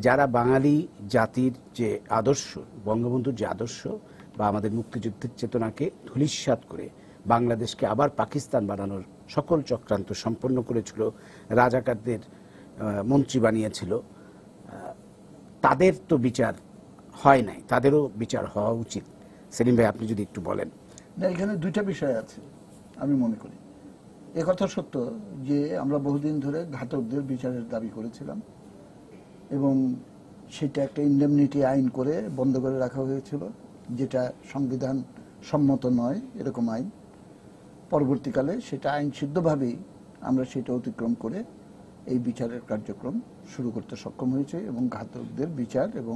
যারা বাঙালি জাতির যে আদর্শ, বঙ্গবন্ধুর যে আদর্শ বা আমাদের মুক্তিযুদ্ধের চেতনাকে ধূলিসাৎ করে বাংলাদেশকে আবার পাকিস্তান বানানোর সকল চক্রান্ত সম্পন্ন করেছিল, রাজাকারদের মন্ত্রী বানিয়েছিল, তাদের তো বিচার হয় নাই, তাদেরও বিচার হওয়া উচিত। সেলিম ভাই, আপনি যদি একটু বলেন। না, এখানে দুইটা বিষয় আছে আমি মনে করি। একথা সত্য যে আমরা বহুদিন ধরে ঘাতকদের বিচারের দাবি করেছিলাম, এবং সেটা একটা ইন্ডেমনিটি আইন করে বন্ধ করে রাখা হয়েছিল, যেটা সংবিধান সম্মত নয় এরকম আইন। পরবর্তীকালে সেটা আইন সিদ্ধভাবেই আমরা সেটা অতিক্রম করে এই বিচারের কার্যক্রম শুরু করতে সক্ষম হয়েছে এবং ঘাতকদের বিচার এবং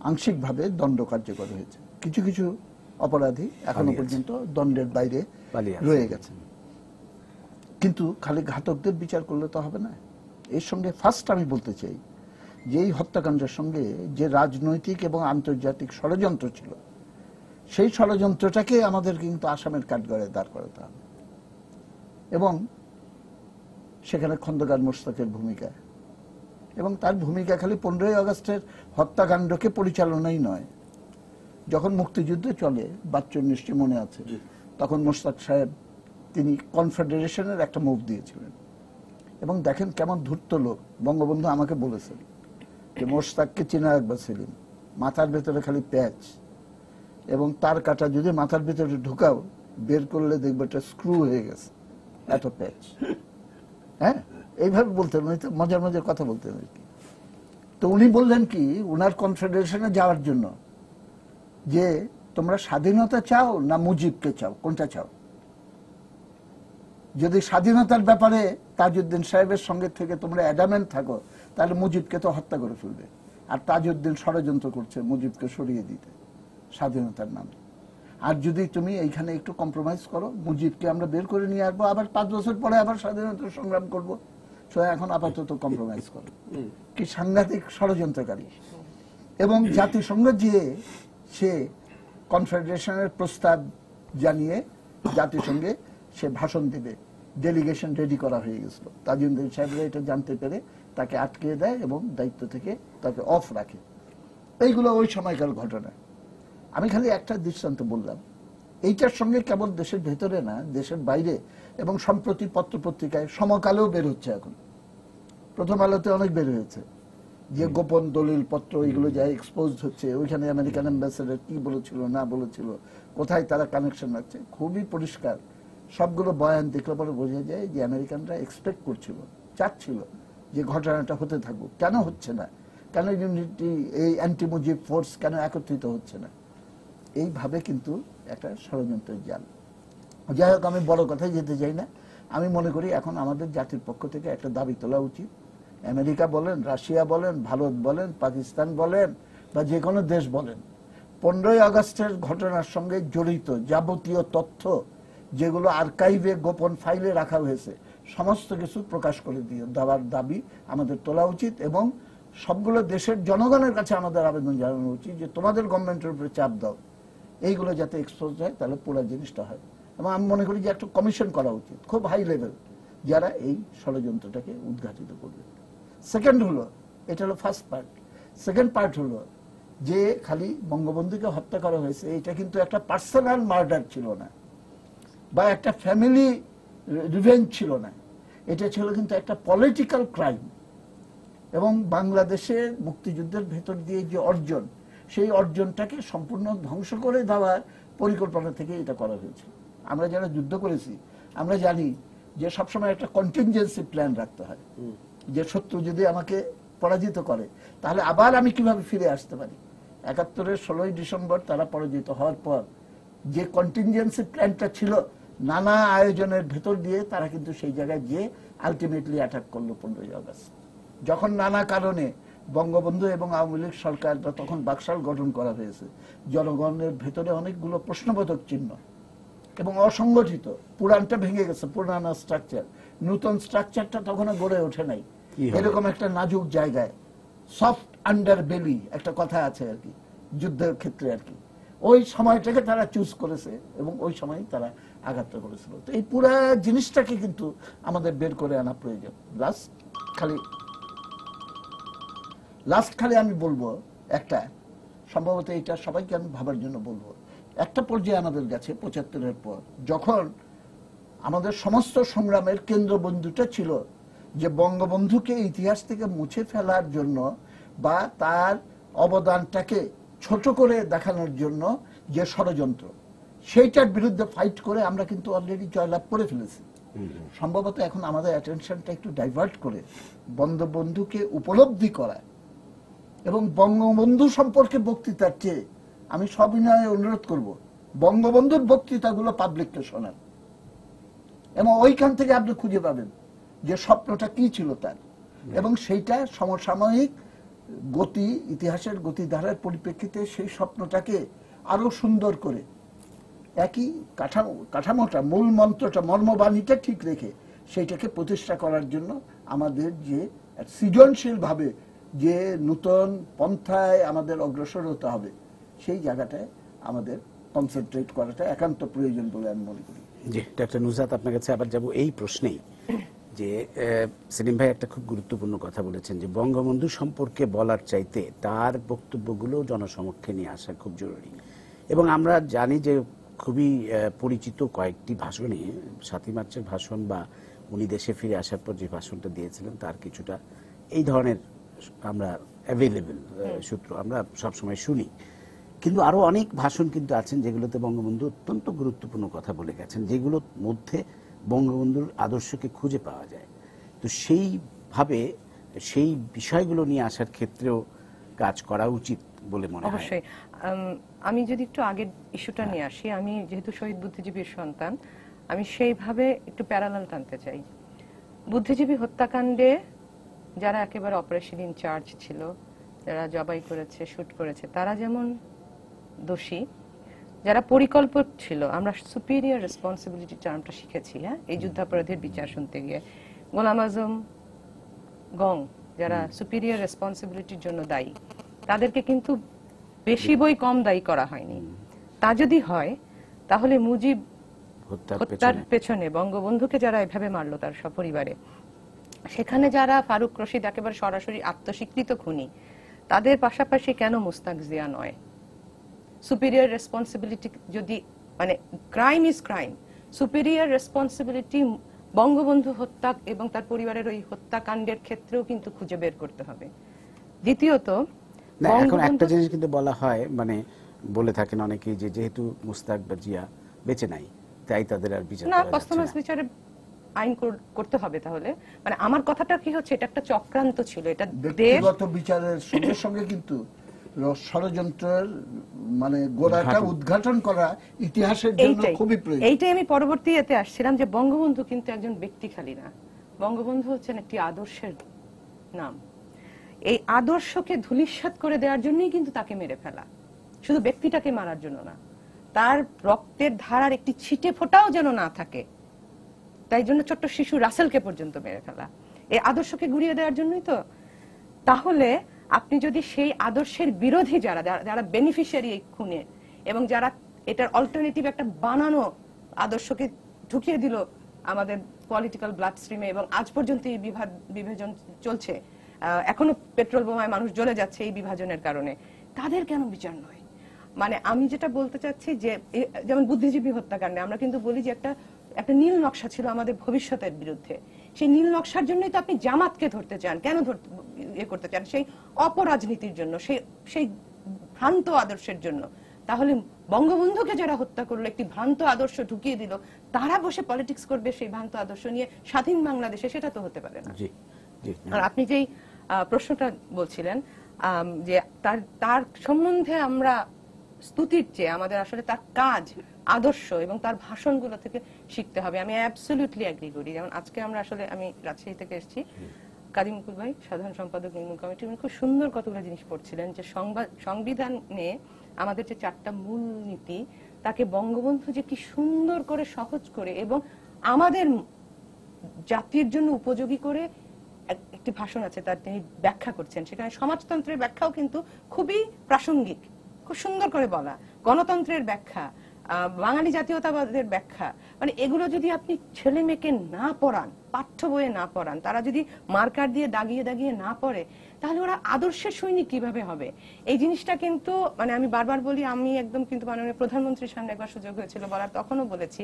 আংশিকভাবে দণ্ড কার্যকর হয়েছে। কিছু কিছু অপরাধী এখনো পর্যন্ত দণ্ডের বাইরে রয়ে গেছে। কিন্তু খালি ঘাতকদের বিচার করলে তো হবে না। এর সঙ্গে ফার্স্ট আমি বলতে চাই যে এই হত্যাকাণ্ডের সঙ্গে যে রাজনৈতিক এবং আন্তর্জাতিক ষড়যন্ত্র ছিল, সেই ষড়যন্ত্রটাকে আমাদের কিন্তু আসামের কাঠগড়ায় দাঁড় করাতে হবে। এবং সেখানে খন্দকার মোশতাকের ভূমিকা, এবং তার ভূমিকা খালি 15ই আগস্টের হত্যাকাণ্ডকে পরিচালনাই নয়। যখন মুক্তিযুদ্ধ চলে, বাচ্চুর নিশ্চয় মনে আছে, তখন মোশতাক সাহেব তিনি কনফেডারেশনের একটা মুভ দিয়েছিলেন। এবং দেখেন কেমন ধূর্ত লোক। বঙ্গবন্ধু আমাকে বলেছেন যে মোশতাককে চিনা রাখবা সেলিম, মাথার ভেতরে খালি প্যাচ, এবং তার কাটা যদি মাথার ভেতরে ঢুকাও, বের করলে দেখবে একটা স্ক্রু হয়ে গেছে, এত প্যাচ। হ্যাঁ, এইভাবে বলতেন, মজার মজার কথা বলতেন আর কি। তো উনি বললেন কি, উনার কনফেডারেশনে যাওয়ার জন্য, যে তোমরা স্বাধীনতা চাও না মুজিবকে চাও, কোনটা চাও? যদি স্বাধীনতার ব্যাপারে তাজউদ্দিন সাহেবের সঙ্গে থেকে তোমরা অ্যাডামেন্ট থাকো, তাহলে মুজিবকে তো হত্যা করে ফেলবে। আর তাজউদ্দিন ষড়যন্ত্র করছে মুজিবকে সরিয়ে দিতে স্বাধীনতার নামে। আর যদি তুমি এইখানে একটু কম্প্রোমাইজ করো, মুজিবকে আমরা বের করে নিয়ে আসবো, আবার 5 বছর পরে আবার স্বাধীনতার সংগ্রাম করবো, সো এখন আপাতত কম্প্রোমাইজ করো। কি সাংঘাতিক ষড়যন্ত্রকারী। এবং জাতিসংঘ যে সে কনফেডারেশনের প্রস্তাব জানিয়ে জাতিসংঘে সে ভাষণ দেবে, ডেলিগেশন রেডি করা হয়ে গেছিল। তাজউদ্দিন সাহেবরা এটা জানতে পেরে তাকে আটকে দেয় এবং দায়িত্ব থেকে তাকে অফ রাখে। এইগুলো ওই সময়কার ঘটনা। আমি খালি একটা দৃষ্টান্ত বললাম। এইটার সঙ্গে কেবল দেশের ভেতরে না, দেশের বাইরে এবং সম্প্রতি পত্রপত্রিকায় সমকালেও বের হচ্ছে। এখন প্রথম আলোতে অনেক বের হয়েছে যে গোপন দলিল পত্র এগুলো যা এক্সপোজড হচ্ছে, ওইখানে আমেরিকান অ্যাম্বাসেডর কি বলেছিল না বলেছিল, কোথায় তারা কানেকশন রাখছে, খুবই পরিষ্কার। সবগুলো বয়ান দেখলে পরে বোঝা যায় যে আমেরিকানরা এক্সপেক্ট করছিল, চাচ্ছিল যে ঘটনাটা হতে থাকুক। কেন হচ্ছে না? কেন ইউনিটি, এই অ্যান্টি মুজিব ফোর্স কেন একত্রিত হচ্ছে না? এইভাবে কিন্তু একটা ষড়যন্ত্রের জাল। যাই হোক, আমি বড় কথায় যেতে চাই না। আমি মনে করি এখন আমাদের জাতির পক্ষ থেকে একটা দাবি তোলা উচিত। আমেরিকা বলেন, রাশিয়া বলেন, ভারত বলেন, পাকিস্তান বলেন, বা যে কোনো দেশ বলেন, 15ই আগস্টের ঘটনার সঙ্গে জড়িত যাবতীয় তথ্য যেগুলো আর্কাইভে গোপন ফাইলে রাখা হয়েছে, সমস্ত কিছু প্রকাশ করে দেওয়ার দাবি আমাদের তোলা উচিত। এবং সবগুলো দেশের জনগণের কাছে আমাদের আবেদন জানানো উচিত যে তোমাদের গভর্নমেন্টের উপরে চাপ দাও, এইগুলো যাতে এক্সপোজ হয়, তাহলে পুরো জিনিসটা হয়। এবং আমি মনে করি যে একটা কমিশন করা উচিত, খুব হাই লেভেল, যারা এই ষড়যন্ত্রটাকে উদ্ঘাটিত করবে। সেকেন্ড হলো, এটা হলো ফার্স্ট পার্ট। সেকেন্ড পার্ট হলো যে খালি বঙ্গবন্ধুকে হত্যা করা হয়েছে, এটা কিন্তু একটা পার্সোনাল মার্ডার ছিল না, বা একটা ফ্যামিলি রিভেঞ্জ ছিল না। এটা ছিল কিন্তু একটা পলিটিক্যাল ক্রাইম। এবং বাংলাদেশের মুক্তিযুদ্ধের ভেতর দিয়ে যে অর্জন, সেই অর্জনটাকে সম্পূর্ণ ধ্বংস করে দেওয়ার পরিকল্পনা থেকে এটা করা হয়েছে। আমরা যারা যুদ্ধ করেছি আমরা জানি যে সবসময় একটা কন্টিনজেন্সি প্ল্যান রাখতে হয়, যে শত্রু যদি আমাকে পরাজিত করে তাহলে আবার আমি কিভাবে ফিরে আসতে পারি। 71-এর 16ই ডিসেম্বর তারা পরাজিত হওয়ার পর যে কন্টিনজেন্সি প্ল্যানটা ছিল, নানা আয়োজনের ভেতর দিয়ে তারা কিন্তু সেই জায়গায় গিয়ে আলটিমেটলি অ্যাটাক করলো 15ই আগস্ট। যখন নানা কারণে বঙ্গবন্ধু এবং আওয়ামী লীগ সরকার, বা তখন বাকশাল গঠন করা হয়েছে, জনগণের ভেতরে অনেকগুলো প্রশ্নবোধক চিহ্ন এবং অসংগঠিত, পুরানটা ভেঙে গেছে, পুরানো স্ট্রাকচার, নতুন স্ট্রাকচারটা তখন গড়ে ওঠে নাই। এরকম একটা নাজুক জায়গায়, সফট আন্ডার বেলি একটা কথা আছে আর কি, যুদ্ধের ক্ষেত্রে আর কি। ওই সময়টাকে তারা চুজ করেছে এবং ওই সময় তারা আঘাতটা করেছিল। তো এই পুরা জিনিসটাকে কিন্তু আমাদের বের করে আনা প্রয়োজন। লাস্ট খালি আমি বলবো একটা, সম্ভবত এটা সবাইকে আমি ভাবার জন্য বলবো, একটা পর্যায়ে আমাদের গেছে 75-এর পর, যখন আমাদের সমস্ত সংগ্রামের কেন্দ্রবিন্দুটা ছিল যে বঙ্গবন্ধুকে ইতিহাস থেকে মুছে ফেলার জন্য বা তার অবদানটাকে ছোট করে দেখানোর জন্য যে ষড়যন্ত্র, সেইটার বিরুদ্ধে ফাইট করে আমরা কিন্তু অলরেডি জয়লাভ করে ফেলেছি। সম্ভবত এখন আমাদের অ্যাটেনশনটা একটু ডাইভার্ট করে বঙ্গবন্ধুকে উপলব্ধি করা এবং বঙ্গবন্ধু সম্পর্কে বক্তৃতার চেয়ে আমি সবিনয়ে অনুরোধ করব বঙ্গবন্ধুর বক্তৃতাগুলো পাবলিককে শোনান, এবং ওইখান থেকে আপনি খুঁজে পাবেন যে স্বপ্নটা কি ছিল তার, এবং সেইটা সমসাময়িক গতি, ইতিহাসের গতিধারার পরিপ্রেক্ষিতে সেই স্বপ্নটাকে আরো সুন্দর করে একই কাঠামোটা, মূল মন্ত্রটা, মর্মবাণীটা ঠিক রেখে সেইটাকে প্রতিষ্ঠা করার জন্য আমাদের যে সৃজনশীল ভাবে যে নূতন পন্থায় আমাদের অগ্রসর হতে হবে, সেই জায়গাটায় আমাদের কনসেন্ট্রেট করাটা একান্ত প্রয়োজন বলে আমি মনে করি। জি, ডক্টর নুসরাত, আপনার কাছে আবার যাব এই প্রশ্নেই যে সেলিম ভাই একটা খুব গুরুত্বপূর্ণ কথা বলেছেন যে বঙ্গবন্ধু সম্পর্কে বলার চাইতে তার বক্তব্যগুলো জনসমক্ষে নিয়ে আসা খুব জরুরি। এবং আমরা জানি যে খুবই পরিচিত কয়েকটি ভাষণে, ৭ই মার্চের ভাষণ বা উনি দেশে ফিরে আসার পর যে ভাষণটা দিয়েছিলেন তার কিছুটা এই ধরনের আমরা অ্যাভেলেবল সূত্র আমরা সবসময় শুনি। কিন্তু আরো অনেক ভাষণ কিন্তু আছেন যেগুলোতে বঙ্গবন্ধু অত্যন্ত গুরুত্বপূর্ণ কথা বলে গেছেন, যেগুলোর মধ্যে বঙ্গবন্ধুর আদর্শকে খুঁজে পাওয়া যায়। তো সেইভাবে সেই বিষয়গুলো নিয়ে আসার ক্ষেত্রেও কাজ করা উচিত বলে মনে হয়। অবশ্যই। আমি যদি একটু আগের ইস্যুটা নিয়ে আসি, আমি যেহেতু শহীদ বুদ্ধিজীবীর সন্তান, আমি সেইভাবে একটু প্যারালাল টানতে চাই। বুদ্ধিজীবী হত্যাকাণ্ডে যারা একেবারে অপারেশন ইনচার্জ ছিল, যারা জবাই করেছে, শুট করেছে, তারা যেমন দোষী, যারা পরিকল্পক ছিল, আমরা সুপিরিয়র রেসপন্সিবিলিটি টার্মটা শিখেছি, হ্যাঁ, এই যুদ্ধাপরাধের বিচার শুনতে গিয়ে। গোলাম আজম, গং, যারা সুপিরিয়র রেসপন্সিবিলিটির জন্য দায়ী, তাদেরকে কিন্তু বেশি বই কম দায়ী করা হয়নি। তা যদি হয় তাহলে মুজিব হত্যার পেছনে বঙ্গবন্ধুকে যারা এভাবে মারলো তার সপরিবারে, সেখানে যারা ফারুক রশিদ একেবারে সরাসরি আত্মস্বীকৃত খুনি, তাদের পাশাপাশি কেন মুস্তাক জিয়া নয়? সুপিরিয়র রেসপন্সিবিলিটি যদি, মানে crime is crime, superior responsibility Bangabandhu হত্যা এবং তার পরিবারের ওই হত্যাকাণ্ডের ক্ষেত্রেও কিন্তু খুঁজে বের করতে হবে। দ্বিতীয়ত, এখন একটা জিনিস কিন্তু বলা হয়, মানে বলে থাকেন অনেকেই যে যেহেতু মুস্তাক বা জিয়া বেঁচে নাই তাই তাদের আর বিচার না, পস্তামাস বিচারে আইন করতে হবে। তাহলে মানে আমার কথাটা কি হচ্ছে, এটা একটা চক্রান্ত ছিল, এটা ব্যক্তিগত বিচারের সঙ্গে সঙ্গে কিন্তু ষড়যন্ত্রের মানে গোড়াটা উদ্ঘাটন করা ইতিহাসের জন্য খুবই প্রয়োজন। এইটাই আমি পরবর্তী এতে আসছিলাম যে বঙ্গবন্ধু কিন্তু একজন ব্যক্তি খালি না, বঙ্গবন্ধু হচ্ছেন একটি আদর্শের নাম। এই আদর্শকে ধূলিসাৎ করে দেওয়ার জন্যই কিন্তু তাকে মেরে ফেলা, শুধু ব্যক্তিটাকে মারার জন্য না, তার রক্তের ধারার একটি ছিটে ফোঁটাও যেন না থাকে, তাই জন্য ছোট্ট শিশু রাসেলকে পর্যন্ত মেরে ফেলা, এই আদর্শকে গুড়িয়ে দেওয়ার জন্যই তো। তাহলে আপনি যদি সেই আদর্শের বিরোধী যারা যারা বেনিফিশিয়ারি এই খুনে, এবং যারা এটার অল্টারনেটিভ একটা বানানো আদর্শকে ঢুকিয়ে দিল আমাদের পলিটিক্যাল ব্লাড স্ট্রিমে, এবং আজ পর্যন্ত এই বিভাজন চলছে, এখনো পেট্রোল বোমায় মানুষ জ্বলে যাচ্ছে এই বিভাজনের কারণে, তাদের কেন বিচার নয়? মানে আমি যেটা বলতে চাচ্ছি যে যেমন বুদ্ধিজীবী হত্যাকাণ্ডে আমরা কিন্তু বলি যে একটা নীল নকশা ছিল আমাদের ভবিষ্যতের বিরুদ্ধে। সেই নীল নকশার জন্যই তো আপনি জামাতকে ধরতে চান। কেন করতে চান? সেই অপরাজনীতির জন্য, সেই ভ্রান্ত আদর্শের জন্য। তাহলে বঙ্গবন্ধুকে যারা হত্যা করলো, একটি ভ্রান্ত আদর্শ ঢুকিয়ে দিল, তারা বসে পলিটিক্স করবে সেই ভ্রান্ত আদর্শ নিয়ে স্বাধীন বাংলাদেশে? সেটা তো হতে পারে না। আর আপনি যেই প্রশ্নটা বলছিলেন যে তার সম্বন্ধে আমরা স্তুতির চেয়ে আমাদের আসলে তার কাজ, আদর্শ এবং তার ভাষণগুলো থেকে শিখতে হবে। আমি অ্যাবসলিউটলি এগ্রি করি। যেমন আজকে আমরা আসলে, আমি রাজশাহী থেকে এসেছি, কাজী মুকুল ভাই সাধারণ সম্পাদক নির্মূল কমিটি, উনি খুব সুন্দর কতগুলো জিনিস পড়ছিলেন যে সংবিধানে আমাদের যে 4টা মূল নীতি, তাকে বঙ্গবন্ধু যে কি সুন্দর করে সহজ করে এবং আমাদের জাতির জন্য উপযোগী করে একটি ভাষণ আছে তার, তিনি ব্যাখ্যা করছেন। সেখানে সমাজতন্ত্রের ব্যাখ্যাও কিন্তু খুবই প্রাসঙ্গিক, খুব সুন্দর করে বলা, গণতন্ত্রের ব্যাখ্যা, বাঙালি জাতীয়তাবাদের ব্যাখ্যা। মানে এগুলো যদি আপনি ছেলে মেয়েকে না পড়ান, পাঠ্য বইয়ে না পড়ান, তারা যদি মার্কার দিয়ে দাগিয়ে দাগিয়ে না পড়ে, তাহলে ওরা আদর্শের সৈনিক কিভাবে হবে? এই জিনিসটা কিন্তু, মানে আমি বারবার বলি, আমি একদম কিন্তু মাননীয় প্রধানমন্ত্রীর সামনে একবার সুযোগ হয়েছিল বলার, তখনও বলেছি,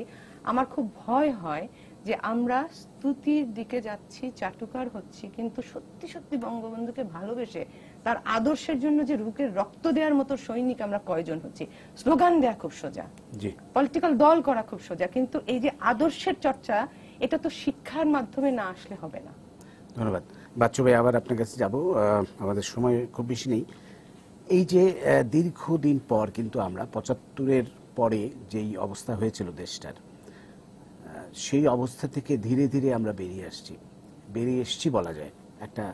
আমার খুব ভয় হয় যে আমরা স্তুতির দিকে যাচ্ছি, চাটুকার হচ্ছি, কিন্তু সত্যি সত্যি বঙ্গবন্ধুকে ভালোবেসে তার আদর্শের জন্য যে রুকের রক্ত দেওয়ার মতো সৈনিক আমরা কয়জন হচ্ছি? স্লোগান দেয়া খুব সোজা, পলিটিক্যাল দল করা খুব সোজা, কিন্তু এই যে আদর্শের চর্চা, এটা তো শিক্ষার মাধ্যমে না আসলে হবে না। ধন্যবাদ। বাচ্চু ভাই, আবার আপনার কাছে যাব, আমাদের সময় খুব বেশি নেই। এই যে দীর্ঘদিন পর কিন্তু আমরা 75-এর পরে যেই অবস্থা হয়েছিল দেশটার, সেই অবস্থা থেকে ধীরে ধীরে আমরা বেরিয়ে এসছি বলা যায়। একটা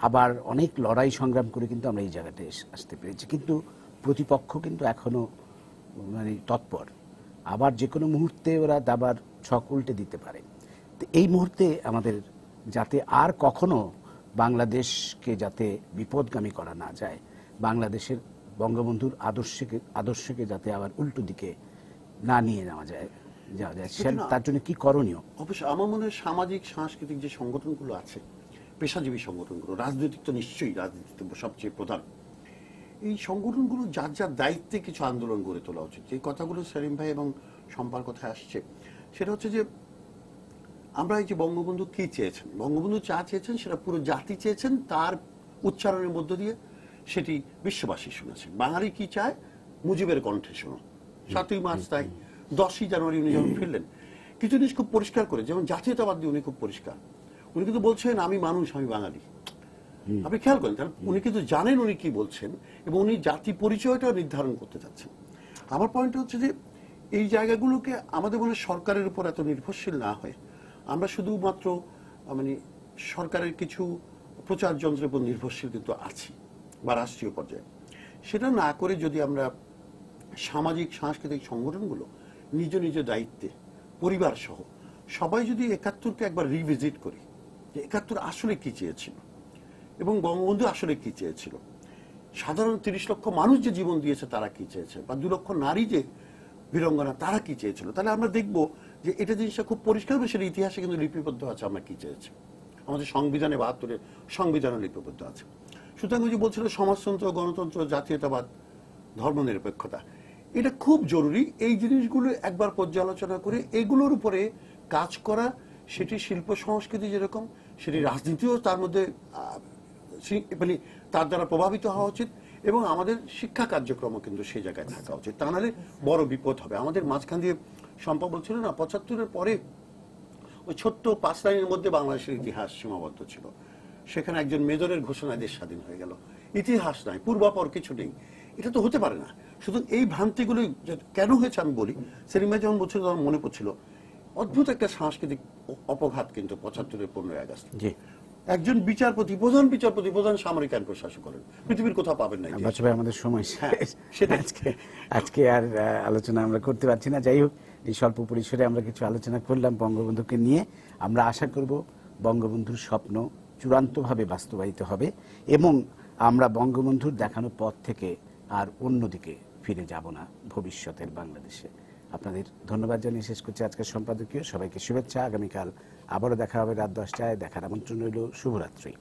আবার অনেক লড়াই সংগ্রাম করে কিন্তু আমরা এই জায়গাটায় আসতে পেরেছি, কিন্তু প্রতিপক্ষ কিন্তু এখনো মানে তৎপর, আবার যে কোনো মুহূর্তে ওরা দাবার ছক উল্টে দিতে পারে। তো এই মুহূর্তে আমাদের যাতে আর কখনো বাংলাদেশকে যাতে বিপদগামী করা না যায়, বাংলাদেশের বঙ্গবন্ধুর আদর্শকে যাতে আবার উল্টো দিকে না নিয়ে যাওয়া যায়, তার জন্য কি করণীয়? অবশ্যই আমার মনে হয় সামাজিক সাংস্কৃতিক যে সংগঠনগুলো আছে, পেশাজীবী সংগঠনগুলো, রাজনৈতিক তো নিশ্চয়ই, রাজনীতি সবচেয়ে প্রধান, এই সংগঠনগুলো যার যার দায়িত্বে কিছু আন্দোলন গড়ে তোলা উচিত। যে কথাগুলো সেলিম ভাই এবং সম্পার কথায় আসছে, সেটা হচ্ছে যে আমরা এই যে বঙ্গবন্ধু কি চেয়েছেন, বঙ্গবন্ধু যা চেয়েছেন সেটা পুরো জাতি চেয়েছেন, তার উচ্চারণের মধ্য দিয়ে সেটি বিশ্ববাসী শুনেছেন। বাঙালি কি চায় মুজিবের কণ্ঠে শোনো। 7ই মার্চ তাই, 10ই জানুয়ারি উনি যখন ফিরলেন কিছু জিনিস খুব পরিষ্কার করে, যেমন জাতীয়তাবাদ দিয়ে উনি খুব পরিষ্কার, উনি কিন্তু বলছেন আমি মানুষ, আমি বাঙালি। আপনি খেয়াল করেন, তাহলে উনি কিন্তু জানেন উনি কি বলছেন, এবং উনি জাতি পরিচয়টা নির্ধারণ করতে চাচ্ছেন। আমার পয়েন্ট হচ্ছে যে এই জায়গাগুলোকে আমাদের মনে সরকারের উপর এত নির্ভরশীল না হয়ে আমরা শুধুমাত্র মানে সরকারের কিছু প্রচার যন্ত্রের উপর নির্ভরশীল কিন্তু আছি বা রাষ্ট্রীয় পর্যায়ে, সেটা না করে যদি আমরা সামাজিক সাংস্কৃতিক সংগঠনগুলো নিজ নিজ দায়িত্বে পরিবার সহ সবাই যদি 71-কে একবার রিভিজিট করি, যে 71 আসলে কি চেয়েছিল এবং বঙ্গবন্ধু আসলে কি চেয়েছিল, সাধারণ 30 লক্ষ মানুষ যে জীবন দিয়েছে তারা কি চেয়েছে, বা 2 লক্ষ নারী যে বীরঙ্গনা তারা কি চেয়েছিল, তাহলে আমরা দেখব যে এটা জিনিসটা খুব পরিষ্কার হবে, সেটা ইতিহাসে কিন্তু লিপিবদ্ধ আছে আমরা কি চেয়েছি, আমাদের সংবিধানে 72-এর সংবিধানে লিপিবদ্ধ আছে। সুতরাং ওই যে বলছিল সমাজতন্ত্র, গণতন্ত্র, জাতীয়তাবাদ, ধর্মনিরপেক্ষতা, এটা খুব জরুরি। এই জিনিসগুলো একবার পর্যালোচনা করে এগুলোর উপরে কাজ করা, সেটি শিল্প সংস্কৃতি যেরকম, সেটি রাজনীতিও তার মধ্যে মানে তার দ্বারা প্রভাবিত হওয়া উচিত, এবং আমাদের শিক্ষা কার্যক্রমও কিন্তু সেই জায়গায় থাকা উচিত। তা নাহলে বড় বিপদ হবে। আমাদের মাঝখান দিয়ে সম্পা বলছিল না, 75-এর পরে ওই ছোট্ট 5 লাইনের মধ্যে বাংলাদেশের ইতিহাস সীমাবদ্ধ ছিল। সেখানে একজন মেজরের ঘোষণায় দেশ স্বাধীন হয়ে গেল, ইতিহাস নাই, পূর্বাপর কিছু নেই। এটা তো হতে পারে না। শুধু এই ভ্রান্তিগুলো কেন হয়েছে আমি বলি, সেলিম ভাই যখন বলছিল তখন মনে পড়ছিল অদ্ভুত একটা সাংস্কৃতিক অপঘাত কিন্তু 75-এর 15ই আগস্ট। একজন বিচারপতি, প্রধান সামরিক আইন প্রশাসক করেন, পৃথিবীর কোথাও পাবেন না। আমাদের সময় আজকে আর আলোচনা আমরা করতে পারছি না। যাই হোক, এই স্বল্প পরিসরে আমরা কিছু আলোচনা করলাম বঙ্গবন্ধুকে নিয়ে। আমরা আশা করব বঙ্গবন্ধুর স্বপ্ন চূড়ান্তভাবে বাস্তবায়িত হবে এবং আমরা বঙ্গবন্ধুর দেখানো পথ থেকে আর অন্যদিকে ফিরে যাব না ভবিষ্যতের বাংলাদেশে। আপনাদের ধন্যবাদ জানিয়ে শেষ করছি আজকের সম্পাদকীয়। সবাইকে শুভেচ্ছা। আগামীকাল আবারও দেখা হবে রাত 10টায়। দেখার আমন্ত্রণ রইল। শুভরাত্রি।